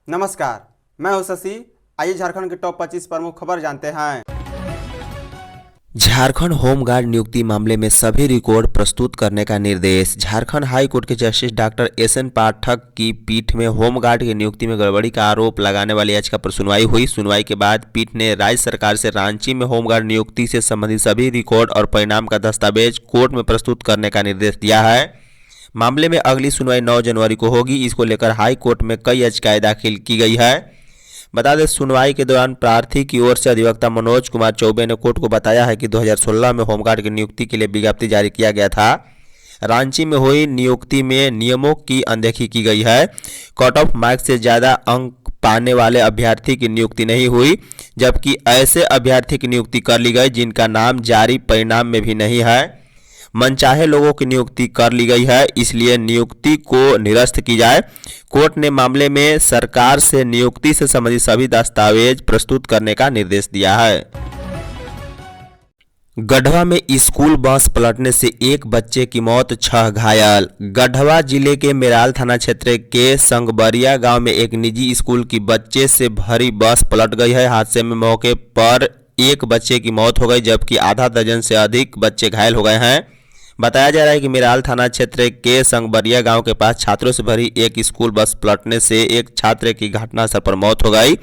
नमस्कार, मैं हूं शशि। आइए झारखंड के टॉप 25 प्रमुख खबर जानते हैं। झारखंड होमगार्ड नियुक्ति मामले में सभी रिकॉर्ड प्रस्तुत करने का निर्देश। झारखंड हाई कोर्ट के जस्टिस डॉक्टर एस.एन. पाठक की पीठ में होमगार्ड की नियुक्ति में गड़बड़ी का आरोप लगाने वाली याचिका पर सुनवाई हुई। सुनवाई के बाद पीठ ने राज्य सरकार से रांची में होमगार्ड नियुक्ति से संबंधित सभी रिकॉर्ड और परिणाम का दस्तावेज कोर्ट में प्रस्तुत करने का निर्देश दिया है। मामले में अगली सुनवाई 9 जनवरी को होगी। इसको लेकर हाई कोर्ट में कई याचिकाएं दाखिल की गई है। बता दें, सुनवाई के दौरान प्रार्थी की ओर से अधिवक्ता मनोज कुमार चौबे ने कोर्ट को बताया है कि 2016 में होमगार्ड की नियुक्ति के लिए विज्ञप्ति जारी किया गया था। रांची में हुई नियुक्ति में नियमों की अनदेखी की गई है। कट ऑफ मार्क्स से ज़्यादा अंक पाने वाले अभ्यर्थी की नियुक्ति नहीं हुई, जबकि ऐसे अभ्यर्थी की नियुक्ति कर ली गई जिनका नाम जारी परिणाम में भी नहीं है। मनचाहे लोगों की नियुक्ति कर ली गई है, इसलिए नियुक्ति को निरस्त की जाए। कोर्ट ने मामले में सरकार से नियुक्ति से संबंधित सभी दस्तावेज प्रस्तुत करने का निर्देश दिया है। गढ़वा में स्कूल बस पलटने से एक बच्चे की मौत, 6 घायल। गढ़वा जिले के मेराल थाना क्षेत्र के संगबरिया गांव में एक निजी स्कूल की बच्चे से भरी बस पलट गई है। हादसे में मौके पर एक बच्चे की मौत हो गई, जबकि आधा दर्जन से अधिक बच्चे घायल हो गए हैं। बताया जा रहा है कि मेराल थाना क्षेत्र के संगबरिया गांव के पास छात्रों से भरी एक स्कूल बस पलटने से एक छात्र की घटनास्थल पर मौत हो गई।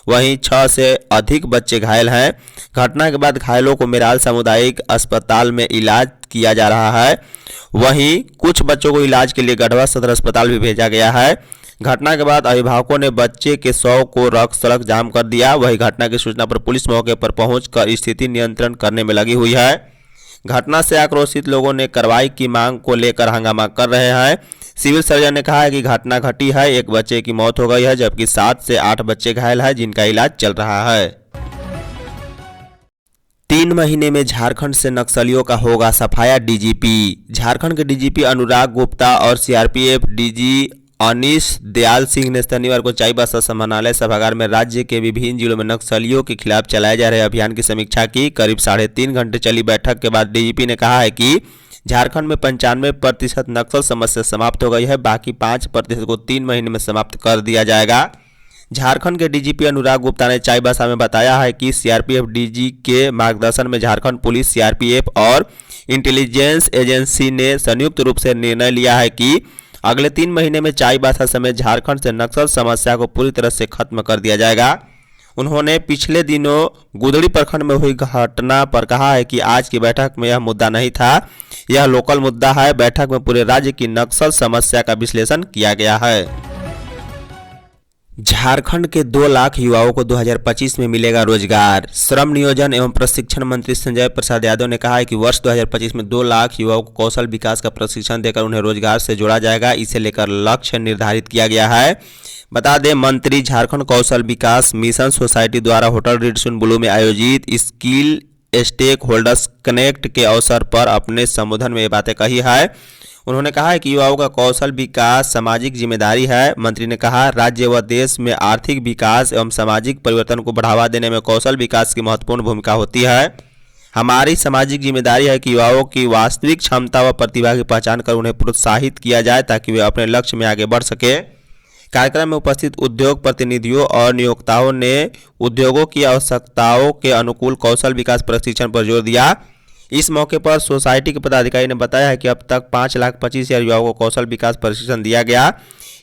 वहीं 6 से अधिक बच्चे घायल हैं। घटना के बाद घायलों को मेराल सामुदायिक अस्पताल में इलाज किया जा रहा है। वहीं कुछ बच्चों को इलाज के लिए गढ़वा सदर अस्पताल भी भेजा गया है। घटना के बाद अभिभावकों ने बच्चे के शव को रख सड़क जाम कर दिया। वहीं घटना की सूचना पर पुलिस मौके पर पहुंचकर स्थिति नियंत्रण करने में लगी हुई है। घटना से आक्रोशित लोगों ने कार्रवाई की मांग को लेकर हंगामा कर रहे हैं। सिविल सर्जन ने कहा है कि घटना घटी है, एक बच्चे की मौत हो गई है, जबकि 7 से 8 बच्चे घायल हैं जिनका इलाज चल रहा है। 3 महीने में झारखंड से नक्सलियों का होगा सफाया, डीजीपी। झारखंड के डीजीपी अनुराग गुप्ता और सीआरपीएफ डीजी अनीश दयाल सिंह ने शनिवार को चाईबासा समाहरणालय सभागार में राज्य के विभिन्न जिलों में नक्सलियों के खिलाफ चलाए जा रहे अभियान की समीक्षा की। करीब 3.5 घंटे चली बैठक के बाद डीजीपी ने कहा है कि झारखंड में 95% नक्सल समस्या समाप्त हो गई है। बाकी 5% को 3 महीने में समाप्त कर दिया जाएगा। झारखंड के डीजीपी अनुराग गुप्ता ने चाईबासा में बताया है कि सीआरपीएफ डीजी के मार्गदर्शन में झारखंड पुलिस, सीआरपीएफ और इंटेलिजेंस एजेंसी ने संयुक्त रूप से निर्णय लिया है कि अगले 3 महीने में चाईबासा समेत झारखंड से नक्सल समस्या को पूरी तरह से खत्म कर दिया जाएगा। उन्होंने पिछले दिनों गुदड़ी प्रखंड में हुई घटना पर कहा है कि आज की बैठक में यह मुद्दा नहीं था, यह लोकल मुद्दा है। बैठक में पूरे राज्य की नक्सल समस्या का विश्लेषण किया गया है। झारखंड के 2 लाख युवाओं को 2025 में मिलेगा रोजगार। श्रम नियोजन एवं प्रशिक्षण मंत्री संजय प्रसाद यादव ने कहा है कि वर्ष 2025 में 2 लाख युवाओं को कौशल विकास का प्रशिक्षण देकर उन्हें रोजगार से जोड़ा जाएगा। इसे लेकर लक्ष्य निर्धारित किया गया है। बता दें, मंत्री झारखंड कौशल विकास मिशन सोसाइटी द्वारा होटल रिडसून ब्लू में आयोजित स्किल स्टेक होल्डर्स कनेक्ट के अवसर पर अपने संबोधन में ये बातें कही है। उन्होंने कहा है कि युवाओं का कौशल विकास सामाजिक जिम्मेदारी है। मंत्री ने कहा, राज्य व देश में आर्थिक विकास एवं सामाजिक परिवर्तन को बढ़ावा देने में कौशल विकास की महत्वपूर्ण भूमिका होती है। हमारी सामाजिक जिम्मेदारी है कि युवाओं की वास्तविक क्षमता व प्रतिभा की पहचान कर उन्हें प्रोत्साहित किया जाए ताकि वे अपने लक्ष्य में आगे बढ़ सके। कार्यक्रम में उपस्थित उद्योग प्रतिनिधियों और नियोक्ताओं ने उद्योगों की आवश्यकताओं के अनुकूल कौशल विकास प्रशिक्षण पर जोर दिया। इस मौके पर सोसाइटी के पदाधिकारी ने बताया है कि अब तक 5,25,000 युवाओं को कौशल विकास प्रशिक्षण दिया गया।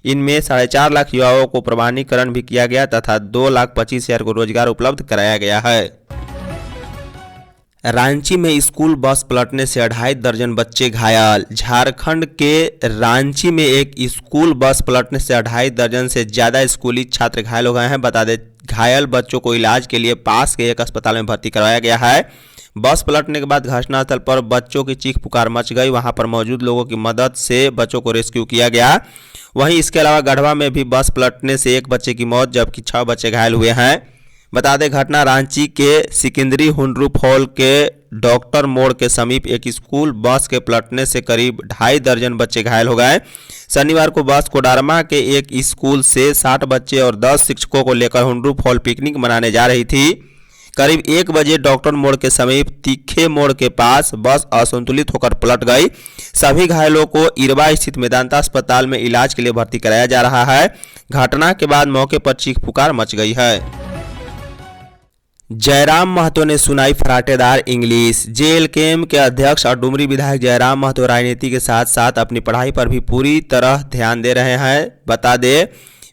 इनमें 4.5 लाख युवाओं को प्रमाणीकरण भी किया गया तथा 2,25,000 को रोजगार उपलब्ध कराया गया है। रांची में स्कूल बस पलटने से 2.5 दर्जन बच्चे घायल। झारखंड के रांची में एक स्कूल बस पलटने से 2.5 दर्जन से ज्यादा स्कूली छात्र घायल हो गए हैं। बता दें, घायल बच्चों को इलाज के लिए पास के एक अस्पताल में भर्ती करवाया गया है। बस पलटने के बाद घटनास्थल पर बच्चों की चीख पुकार मच गई। वहां पर मौजूद लोगों की मदद से बच्चों को रेस्क्यू किया गया। वहीं इसके अलावा गढ़वा में भी बस पलटने से एक बच्चे की मौत, जबकि 6 बच्चे घायल हुए हैं। बता दें, घटना रांची के सिकंदरी हुंडरू फॉल के डॉक्टर मोड़ के समीप एक स्कूल बस के पलटने से करीब 2.5 दर्जन बच्चे घायल हो गए। शनिवार को बस कोडरमा के एक स्कूल से 60 बच्चे और 10 शिक्षकों को लेकर हुंडरू फॉल पिकनिक मनाने जा रही थी। करीब 1 बजे डॉक्टर मोड़ के समीप तीखे मोड़ के पास बस असंतुलित होकर पलट गई। सभी घायलों को इरवा स्थित मेदांता अस्पताल में इलाज के लिए भर्ती कराया जा रहा है। घटना के बाद मौके पर चीख पुकार मच गई है। जयराम महतो ने सुनाई फराटेदार इंग्लिश। जेएलकेएम के अध्यक्ष और डुमरी विधायक जयराम महतो राजनीति के साथ साथ अपनी पढ़ाई पर भी पूरी तरह ध्यान दे रहे हैं। बता दें,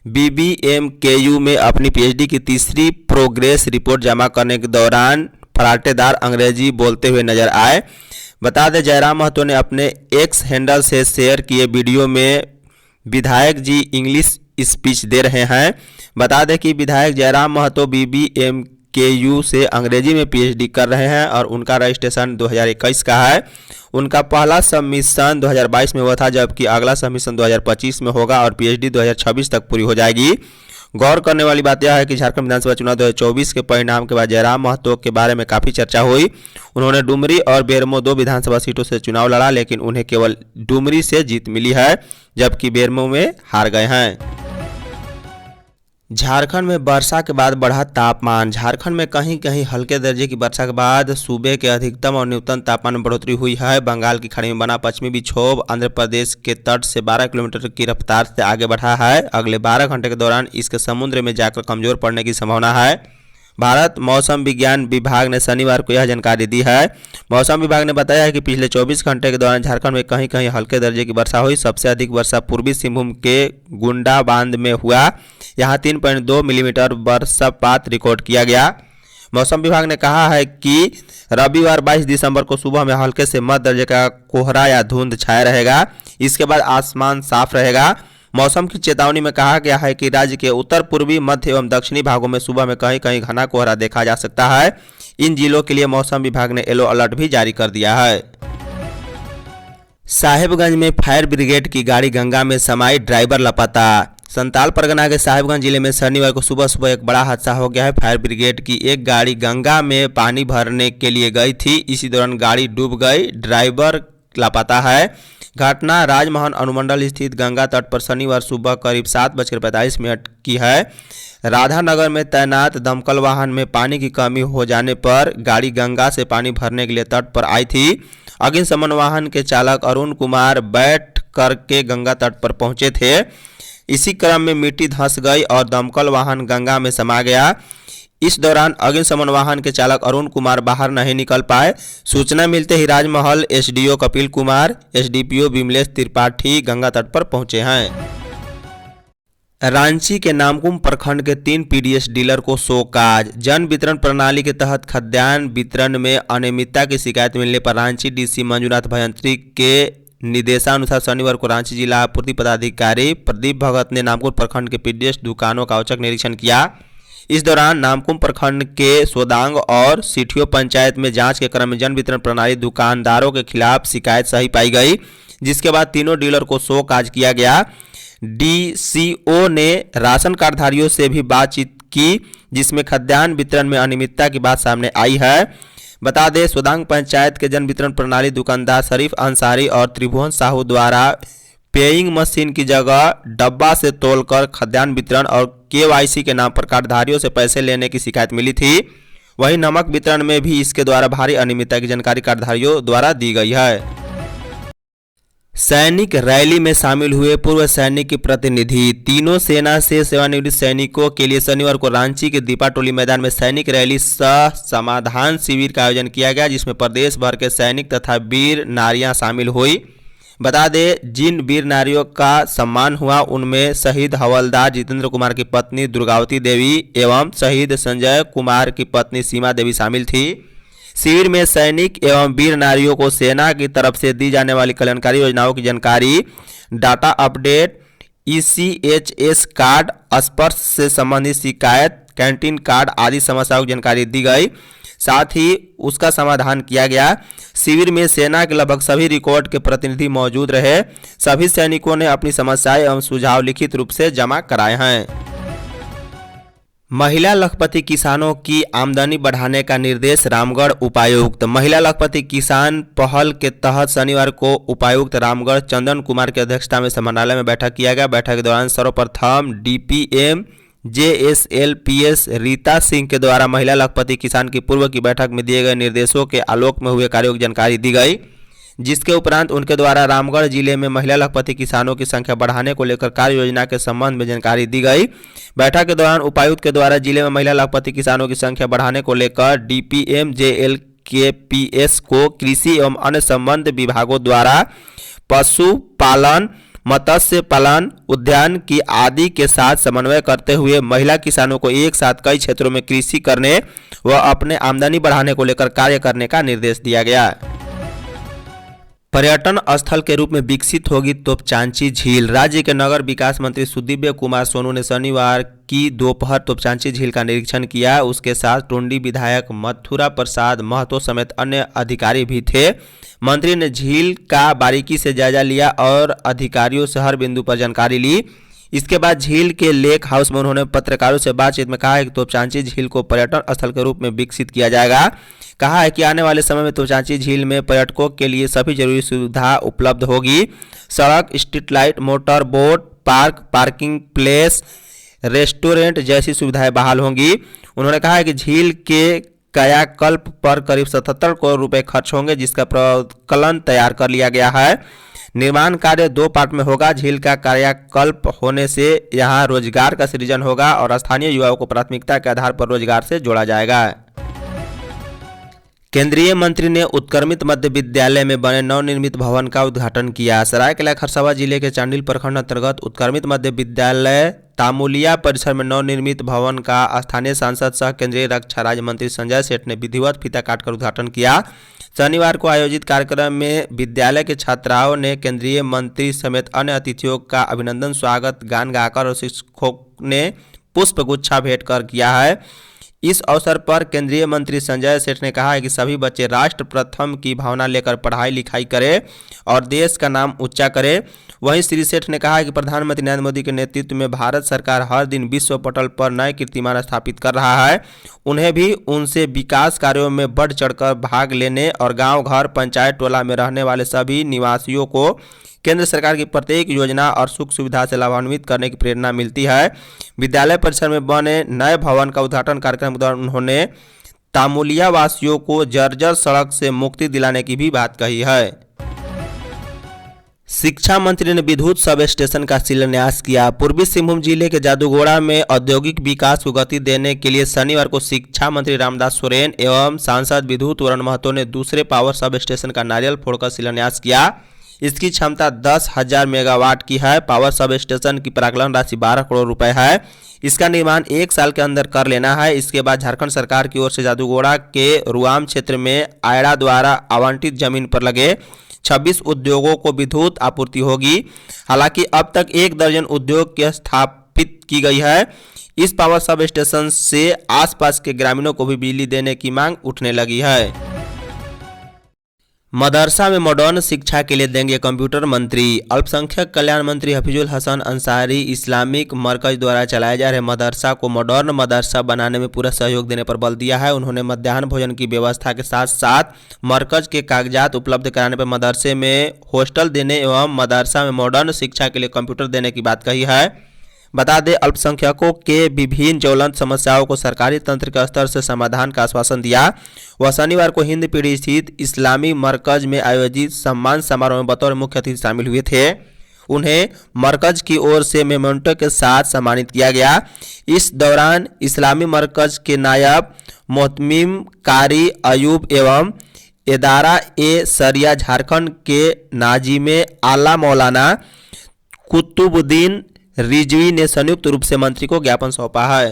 बीबीएमकेयू में अपनी पीएचडी की तीसरी प्रोग्रेस रिपोर्ट जमा करने के दौरान फराटेदार अंग्रेजी बोलते हुए नजर आए। बता दें, जयराम महतो ने अपने एक्स हैंडल से शेयर किए वीडियो में विधायक जी इंग्लिश स्पीच दे रहे हैं। बता दें कि विधायक जयराम महतो बीबीएमकेयू से अंग्रेजी में पीएचडी कर रहे हैं और उनका रजिस्ट्रेशन 2021 का है। उनका पहला सबमिशन 2022 में हुआ था, जबकि अगला सबमिशन 2025 में होगा और पीएचडी 2026 तक पूरी हो जाएगी। गौर करने वाली बात यह है कि झारखंड विधानसभा चुनाव 2024 के परिणाम के बाद जयराम महतो के बारे में काफ़ी चर्चा हुई। उन्होंने डुमरी और बेरमो 2 विधानसभा सीटों से चुनाव लड़ा, लेकिन उन्हें केवल डुमरी से जीत मिली है, जबकि बेरमो में हार गए हैं। झारखंड में वर्षा के बाद बढ़ा तापमान। झारखंड में कहीं कहीं हल्के दर्जे की वर्षा के बाद सूबे के अधिकतम और न्यूनतम तापमान में बढ़ोतरी हुई है। बंगाल की खाड़ी में बना पश्चिमी विक्षोभ आंध्र प्रदेश के तट से 12 किलोमीटर की रफ्तार से आगे बढ़ा है। अगले 12 घंटे के दौरान इसके समुद्र में जाकर कमजोर पड़ने की संभावना है। भारत मौसम विज्ञान विभाग ने शनिवार को यह जानकारी दी है। मौसम विभाग ने बताया है कि पिछले 24 घंटे के दौरान झारखंड में कहीं कहीं हल्के दर्जे की वर्षा हुई। सबसे अधिक वर्षा पूर्वी सिंहभूम के गुंडा बांध में हुआ। यहाँ 3.2 मिलीमीटर वर्षापात रिकॉर्ड किया गया। मौसम विभाग ने कहा है कि रविवार 22 दिसंबर को सुबह में हल्के से मध्य दर्जे का कोहरा या धुंध छाया रहेगा। इसके बाद आसमान साफ रहेगा। मौसम की चेतावनी में कहा गया है कि राज्य के उत्तर पूर्वी, मध्य एवं दक्षिणी भागों में सुबह में कहीं कहीं घना कोहरा देखा जा सकता है। इन जिलों के लिए मौसम विभाग ने येलो अलर्ट भी जारी कर दिया है। साहेबगंज में फायर ब्रिगेड की गाड़ी गंगा में समाई, ड्राइवर लापता। संताल परगना के साहेबगंज जिले में शनिवार को सुबह सुबह एक बड़ा हादसा हो गया है। फायर ब्रिगेड की एक गाड़ी गंगा में पानी भरने के लिए गई थी। इसी दौरान गाड़ी डूब गई, ड्राइवर लापता है। घटना राजमोहन अनुमंडल स्थित गंगा तट पर शनिवार सुबह करीब 7:45 की है। राधानगर में तैनात दमकल वाहन में पानी की कमी हो जाने पर गाड़ी गंगा से पानी भरने के लिए तट पर आई थी। अग्निशमन वाहन के चालक अरुण कुमार बैठ करके गंगा तट पर पहुंचे थे। इसी क्रम में मिट्टी धंस गई और दमकल वाहन गंगा में समा गया। इस दौरान अग्निशमन वाहन के चालक अरुण कुमार बाहर नहीं निकल पाए। सूचना मिलते ही राजमहल एसडीओ कपिल कुमार, एसडीपीओ विमलेश त्रिपाठी गंगा तट पर पहुंचे हैं। रांची के नामकुम प्रखंड के 3 पीडीएस डीलर को शोकाज। जन वितरण प्रणाली के तहत खाद्यान्न वितरण में अनियमितता की शिकायत मिलने पर रांची डीसी मंजूनाथ भयंत्री के निर्देशानुसार शनिवार को रांची जिला आपूर्ति पदाधिकारी प्रदीप भगत ने नामकुम प्रखंड के पीडीएस दुकानों का औचक निरीक्षण किया। इस दौरान नामकुम प्रखंड के सोदांग और सिठियो पंचायत में जांच के क्रम में जन वितरण प्रणाली दुकानदारों के खिलाफ शिकायत सही पाई गई, जिसके बाद तीनों डीलर को शोकाज किया गया। डीसीओ ने राशन कार्डधारियों से भी बातचीत की, जिसमें खाद्यान्न वितरण में अनियमितता की बात सामने आई है। बता दें, सोदांग पंचायत के जन वितरण प्रणाली दुकानदार शरीफ अंसारी और त्रिभुवन साहू द्वारा पेइंग मशीन की जगह डब्बा से तोलकर खाद्यान्न वितरण और केवाईसी के नाम पर कार्डधारियों से पैसे लेने की शिकायत मिली थी। वहीं नमक वितरण में भी इसके द्वारा भारी अनियमितता की जानकारी कार्डधारियों द्वारा दी गई है। सैनिक रैली में शामिल हुए पूर्व सैनिक के प्रतिनिधि। तीनों सेना से सेवानिवृत्त सैनिकों के लिए शनिवार को रांची के दीपा टोली मैदान में सैनिक रैली सह समाधान शिविर का आयोजन किया गया, जिसमें प्रदेश भर के सैनिक तथा वीर नारियां शामिल हुई। बता दें, जिन वीर नारियों का सम्मान हुआ उनमें शहीद हवलदार जितेंद्र कुमार की पत्नी दुर्गावती देवी एवं शहीद संजय कुमार की पत्नी सीमा देवी शामिल थी। शिविर में सैनिक एवं वीर नारियों को सेना की तरफ से दी जाने वाली कल्याणकारी योजनाओं की जानकारी, डाटा अपडेट, ECHS कार्ड, स्पर्श से संबंधित शिकायत, कैंटीन कार्ड आदि समस्याओं की जानकारी दी गई, साथ ही उसका समाधान किया गया। शिविर में सेना के लगभग सभी रिकॉर्ड के प्रतिनिधि मौजूद रहे। सभी सैनिकों ने अपनी समस्याएं एवं सुझाव लिखित रूप से जमा कराए हैं। महिला लखपति किसानों की आमदनी बढ़ाने का निर्देश रामगढ़ उपायुक्त। महिला लखपति किसान पहल के तहत शनिवार को उपायुक्त रामगढ़ चंदन कुमार की अध्यक्षता में समाहरणालय में बैठक किया गया। बैठक के दौरान सर्वप्रथम DPM JSLPS रीता सिंह के द्वारा महिला लखपति किसान की पूर्व की बैठक में दिए गए निर्देशों के आलोक में हुए कार्यों की जानकारी दी गई, जिसके उपरांत उनके द्वारा रामगढ़ जिले में महिला लखपति किसानों की संख्या बढ़ाने को लेकर कार्य योजना के संबंध में जानकारी दी गई। बैठक के दौरान उपायुक्त के द्वारा जिले में महिला लखपति किसानों की संख्या बढ़ाने को लेकर DPM JLKPS को कृषि एवं अन्य संबंध विभागों द्वारा पशुपालन, मत्स्य पालन, उद्यान की आदि के साथ समन्वय करते हुए महिला किसानों को एक साथ कई क्षेत्रों में कृषि करने व अपने आमदनी बढ़ाने को लेकर कार्य करने का निर्देश दिया गया। पर्यटन स्थल के रूप में विकसित होगी तोपचांची झील। राज्य के नगर विकास मंत्री सुदीव्य कुमार सोनू ने शनिवार की दोपहर तोपचांची झील का निरीक्षण किया। उसके साथ टुंडी विधायक मथुरा प्रसाद महतो समेत अन्य अधिकारी भी थे। मंत्री ने झील का बारीकी से जायजा लिया और अधिकारियों से हर बिंदु पर जानकारी ली। इसके बाद झील के लेक हाउस में उन्होंने पत्रकारों से बातचीत में कहा है कि तोपचांची झील को पर्यटन स्थल के रूप में विकसित किया जाएगा। कहा है कि आने वाले समय में तोपचांची झील में पर्यटकों के लिए सभी जरूरी सुविधा उपलब्ध होगी। सड़क, street light, motor boat, park, parking place, restaurant जैसी सुविधाएं बहाल होंगी। उन्होंने कहा है कि झील के कायाकल्प पर करीब 77 करोड़ रुपए खर्च होंगे, जिसका प्रकलन तैयार कर लिया गया है। निर्माण कार्य 2 पार्ट में होगा। झील का कायाकल्प होने से यहां रोजगार का सृजन होगा और स्थानीय युवाओं को प्राथमिकता के आधार पर रोजगार से जोड़ा जाएगा। केंद्रीय मंत्री ने उत्क्रमित मध्य विद्यालय में बने नवनिर्मित भवन का उद्घाटन किया। सरायकेला खरसावां जिले के चांडिल प्रखंड अंतर्गत उत्क्रमित मध्य विद्यालय तामुलिया परिसर में नवनिर्मित भवन का स्थानीय सांसद सह केंद्रीय रक्षा राज्य मंत्री संजय सेठ ने विधिवत फीता काटकर उद्घाटन किया। शनिवार को आयोजित कार्यक्रम में विद्यालय के छात्राओं ने केंद्रीय मंत्री समेत अन्य अतिथियों का अभिनंदन स्वागत गान गाकर और शिक्षकों ने पुष्पगुच्छा भेंट कर किया है। इस अवसर पर केंद्रीय मंत्री संजय सेठ ने कहा है कि सभी बच्चे राष्ट्र प्रथम की भावना लेकर पढ़ाई लिखाई करें और देश का नाम ऊंचा करें। वहीं श्री सेठ ने कहा है कि प्रधानमंत्री नरेंद्र मोदी के नेतृत्व में भारत सरकार हर दिन विश्व पटल पर नए कीर्तिमान स्थापित कर रहा है। उन्हें भी उनसे विकास कार्यों में बढ़ चढ़कर भाग लेने और गाँव घर पंचायत टोला में रहने वाले सभी निवासियों को केंद्र सरकार की प्रत्येक योजना और सुख सुविधा से लाभान्वित करने की प्रेरणा मिलती है। विद्यालय परिसर में बने नए भवन का उद्घाटन कार्यक्रम के दौरान उन्होंने तामुलिया वासियों को जर्जर सड़क से मुक्ति दिलाने की भी बात कही है। शिक्षा मंत्री ने विद्युत सब स्टेशन का शिलान्यास किया। पूर्वी सिंहभूम जिले के जादूगोड़ा में औद्योगिक विकास को गति देने के लिए शनिवार को शिक्षा मंत्री रामदास सोरेन एवं सांसद विद्युत वरण महतो ने दूसरे पावर सब स्टेशन का नारियल फोड़कर शिलान्यास किया। इसकी क्षमता 10,000 मेगावाट की है। पावर सब स्टेशन की प्राकलन राशि 12 करोड़ रुपए है। इसका निर्माण 1 साल के अंदर कर लेना है। इसके बाद झारखंड सरकार की ओर से जादूगोड़ा के रुआम क्षेत्र में आयड़ा द्वारा आवंटित जमीन पर लगे 26 उद्योगों को विद्युत आपूर्ति होगी। हालांकि अब तक 1 दर्जन उद्योग की स्थापित की गई है। इस पावर सब स्टेशन से आसपास के ग्रामीणों को भी बिजली देने की मांग उठने लगी है। मदरसा में मॉडर्न शिक्षा के लिए देंगे कंप्यूटर मंत्री। अल्पसंख्यक कल्याण मंत्री हफीजुल हसन अंसारी इस्लामिक मरकज द्वारा चलाए जा रहे मदरसा को मॉडर्न मदरसा बनाने में पूरा सहयोग देने पर बल दिया है। उन्होंने मध्याह्न भोजन की व्यवस्था के साथ साथ मरकज के कागजात उपलब्ध कराने पर मदरसे में हॉस्टल देने एवं मदरसा में मॉडर्न शिक्षा के लिए कंप्यूटर देने की बात कही है। बता दें, अल्पसंख्यकों के विभिन्न ज्वलंत समस्याओं को सरकारी तंत्र के स्तर से समाधान का आश्वासन दिया। वह शनिवार को हिंद पीढ़ी स्थित इस्लामी मरकज में आयोजित सम्मान समारोह में बतौर मुख्य अतिथि शामिल हुए थे। उन्हें मरकज की ओर से मेमेंटो के साथ सम्मानित किया गया। इस दौरान इस्लामी मरकज के नायब मोहतमिम कारी अयूब एवं इदारा ए सरिया झारखंड के नाजिमे आला मौलाना कुतुबुद्दीन रिजवी ने संयुक्त रूप से मंत्री को ज्ञापन सौंपा है।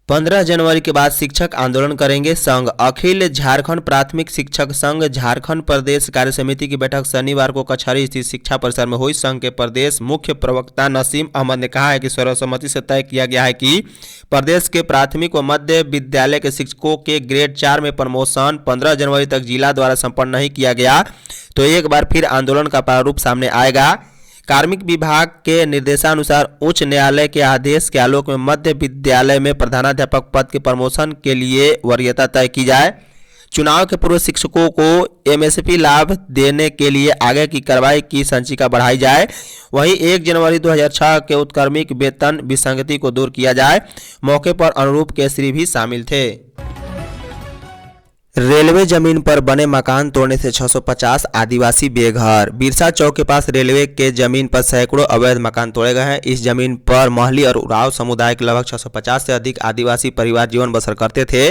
15 जनवरी के बाद शिक्षक आंदोलन करेंगे संघ। अखिल झारखंड प्राथमिक शिक्षक संघ झारखंड प्रदेश कार्य समिति की बैठक शनिवार को कचहरी स्थित शिक्षा परिसर में हुई। संघ के प्रदेश मुख्य प्रवक्ता नसीम अहमद ने कहा है कि सर्वसम्मति से तय किया गया है कि प्रदेश के प्राथमिक व मध्य विद्यालय के शिक्षकों के ग्रेड 4 में प्रमोशन 15 जनवरी तक जिला द्वारा संपन्न नहीं किया गया तो एक बार फिर आंदोलन का प्रारूप सामने आएगा। कार्मिक विभाग के निर्देशानुसार उच्च न्यायालय के आदेश के आलोक में मध्य विद्यालय में प्रधानाध्यापक पद के प्रमोशन के लिए वरीयता तय की जाए। चुनाव के पूर्व शिक्षकों को एमएसपी लाभ देने के लिए आगे की कार्रवाई की संचिका बढ़ाई जाए। वहीं 1 जनवरी 2006 के उत्क्रमिक वेतन विसंगति को दूर किया जाए। मौके पर अनुरूप केसरी भी शामिल थे। रेलवे जमीन पर बने मकान तोड़ने से 650 आदिवासी बेघर। बिरसा चौक के पास रेलवे के जमीन पर सैकड़ों अवैध मकान तोड़े गए हैं। इस जमीन पर महली और उरांव समुदाय के लगभग 650 से अधिक आदिवासी परिवार जीवन बसर करते थे।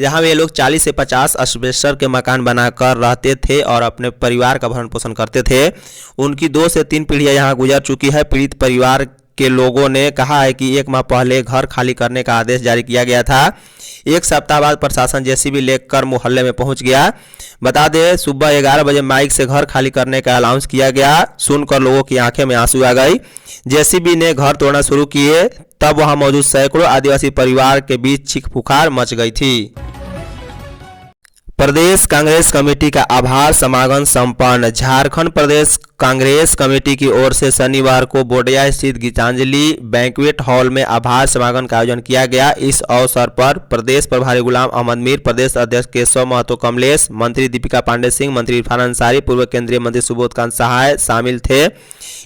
यहाँ वे लोग 40 से 50 एस्बेस्टस के मकान बनाकर रहते थे और अपने परिवार का भरण पोषण करते थे। उनकी 2 से 3 पीढ़ियां यहाँ गुजर चुकी है। पीड़ित परिवार के लोगों ने कहा है कि 1 माह पहले घर खाली करने का आदेश जारी किया गया था। 1 सप्ताह बाद प्रशासन जेसीबी लेकर मोहल्ले में पहुंच गया। बता दें, सुबह 11 बजे माइक से घर खाली करने का अनाउंस किया गया। सुनकर लोगों की आंखें में आंसू आ गई। जेसीबी ने घर तोड़ना शुरू किए, तब वहां मौजूद सैकड़ों आदिवासी परिवार के बीच चीख पुकार मच गई थी। प्रदेश कांग्रेस कमेटी का आभार समागम संपन्न। झारखंड प्रदेश कांग्रेस कमेटी की ओर से शनिवार को बोडिया स्थित गीतांजलि बैंक्वेट हॉल में आभार समागम का आयोजन किया गया। इस अवसर पर प्रदेश प्रभारी गुलाम अहमद मीर, प्रदेश अध्यक्ष केशव महतो कमलेश, मंत्री दीपिका पांडे सिंह, मंत्री इरफान अंसारी, पूर्व केंद्रीय मंत्री सुबोध कांत सहाय शामिल थे।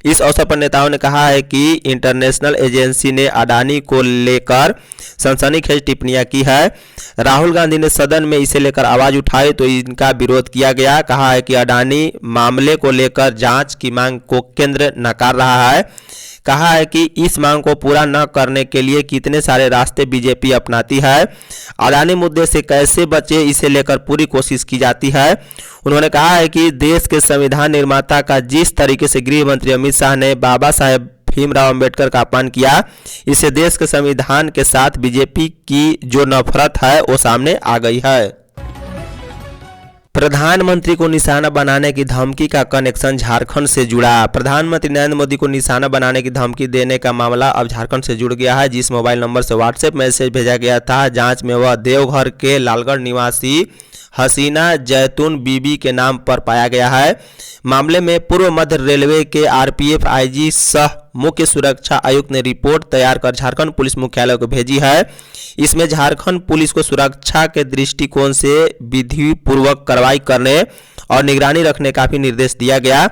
इस अवसर पर नेताओं ने कहा है कि इंटरनेशनल एजेंसी ने अडानी को लेकर सनसनीखेज टिप्पणियां की है। राहुल गांधी ने सदन में इसे लेकर आवाज उठाई तो इनका विरोध किया गया। कहा है कि अडानी मामले को लेकर जांच की मांग को केंद्र नकार रहा है। कहा है कि इस मांग को पूरा न करने के लिए कितने सारे रास्ते बीजेपी अपनाती है। अडानी मुद्दे से कैसे बचे, इसे लेकर पूरी कोशिश की जाती है। उन्होंने कहा है कि देश के संविधान निर्माता का जिस तरीके से गृह मंत्री अमित शाह ने बाबा साहेब भीमराव अंबेडकर का अपमान किया, इससे देश के संविधान के साथ बीजेपी की जो नफरत है वो सामने आ गई है। प्रधानमंत्री को निशाना बनाने की धमकी का कनेक्शन झारखंड से जुड़ा। प्रधानमंत्री नरेंद्र मोदी को निशाना बनाने की धमकी देने का मामला अब झारखंड से जुड़ गया है। जिस मोबाइल नंबर से व्हाट्सएप मैसेज भेजा गया था, जांच में वह देवघर के लालगढ़ निवासी हसीना जैतून बीबी के नाम पर पाया गया है। मामले में पूर्व मध्य रेलवे के आरपीएफ आईजी सह मुख्य सुरक्षा आयुक्त ने रिपोर्ट तैयार कर झारखंड पुलिस मुख्यालय को भेजी है। इसमें झारखंड पुलिस को सुरक्षा के दृष्टिकोण से विधिपूर्वक कार्रवाई करने और निगरानी रखने का भी निर्देश दिया गया।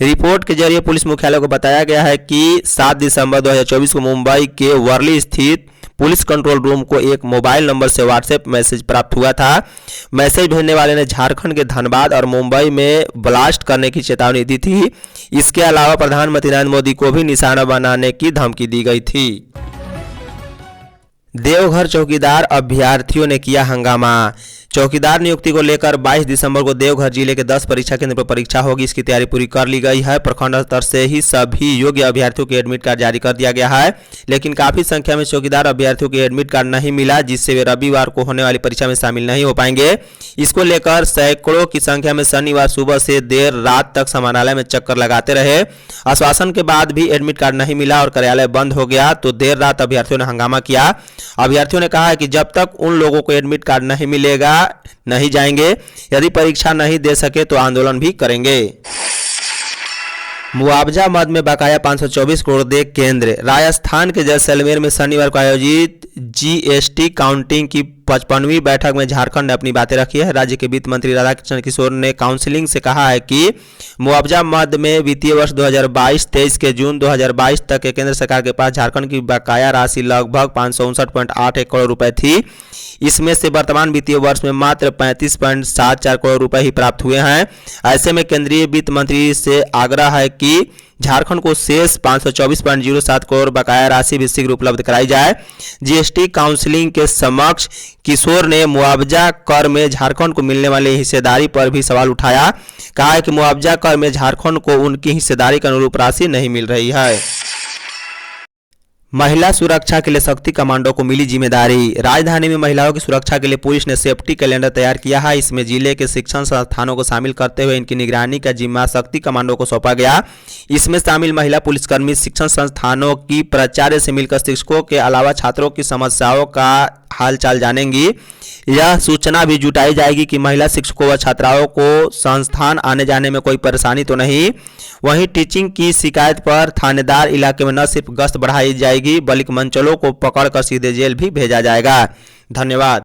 रिपोर्ट के जरिए पुलिस मुख्यालय को बताया गया है कि 7 दिसंबर 2024 को मुंबई के वर्ली स्थित पुलिस कंट्रोल रूम को एक मोबाइल नंबर से व्हाट्सएप मैसेज प्राप्त हुआ था। मैसेज भेजने वाले ने झारखंड के धनबाद और मुंबई में ब्लास्ट करने की चेतावनी दी थी। इसके अलावा प्रधानमंत्री नरेंद्र मोदी को भी निशाना बनाने की धमकी दी गई थी। देवघर चौकीदार अभ्यर्थियों ने किया हंगामा। चौकीदार नियुक्ति को लेकर 22 दिसंबर को देवघर जिले के 10 परीक्षा केंद्र पर परीक्षा होगी। इसकी तैयारी पूरी कर ली गई है। प्रखंड स्तर से ही सभी योग्य अभ्यर्थियों के एडमिट कार्ड जारी कर दिया गया है, लेकिन काफी संख्या में चौकीदार अभ्यर्थियों के एडमिट कार्ड नहीं मिला, जिससे वे रविवार को होने वाली परीक्षा में शामिल नहीं हो पाएंगे। इसको लेकर सैकड़ों की संख्या में शनिवार सुबह से देर रात तक समाहरणालय में चक्कर लगाते रहे। आश्वासन के बाद भी एडमिट कार्ड नहीं मिला और कार्यालय बंद हो गया, तो देर रात अभ्यर्थियों ने हंगामा किया। अभ्यर्थियों ने कहा है कि जब तक उन लोगों को एडमिट कार्ड नहीं मिलेगा नहीं जाएंगे। यदि परीक्षा नहीं दे सके तो आंदोलन भी करेंगे। मुआवजा मद में बकाया 524 करोड़ दे केंद्र। राजस्थान के जैसलमेर में शनिवार को आयोजित जीएसटी काउंटिंग की 55वीं बैठक में झारखंड ने अपनी बातें रखी है। राज्य के वित्त मंत्री राधाकृष्ण किशोर ने काउंसिलिंग से कहा है कि मुआवजा मद में वित्तीय वर्ष 2022-23 के जून 2022 तक के केंद्र सरकार के पास झारखंड की बकाया राशि लगभग 559.81 करोड़ रुपए थी। इसमें से वर्तमान वित्तीय वर्ष में मात्र 35.74 करोड़ रुपए ही प्राप्त हुए हैं। ऐसे में केंद्रीय वित्त मंत्री से आग्रह है कि झारखंड को शेष 524.07 करोड़ बकाया राशि भी शीघ्र उपलब्ध कराई जाए। जीएसटी काउंसिलिंग के समक्ष किशोर ने मुआवजा कर में झारखंड को मिलने वाली हिस्सेदारी पर भी सवाल उठाया। कहा है कि मुआवजा कर में झारखंड को उनकी हिस्सेदारी के अनुरूप राशि नहीं मिल रही है। महिला सुरक्षा के लिए शक्ति कमांडो को मिली जिम्मेदारी। राजधानी में महिलाओं की सुरक्षा के लिए पुलिस ने सेफ्टी कैलेंडर तैयार किया है। इसमें जिले के शिक्षण संस्थानों को शामिल करते हुए इनकी निगरानी का जिम्मा शक्ति कमांडो को सौंपा गया। इसमें शामिल महिला पुलिसकर्मी शिक्षण संस्थानों की प्राचार्य से मिलकर शिक्षकों के अलावा छात्रों की समस्याओं का हालचाल जानेंगी। यह सूचना भी जुटाई जाएगी कि महिला शिक्षकों व छात्राओं को संस्थान आने जाने में कोई परेशानी तो नहीं। वहीं टीचिंग की शिकायत पर थानेदार इलाके में न सिर्फ गश्त बढ़ाई जाएगी बल्कि मंचलों को पकड़कर सीधे जेल भी भेजा जाएगा। धन्यवाद।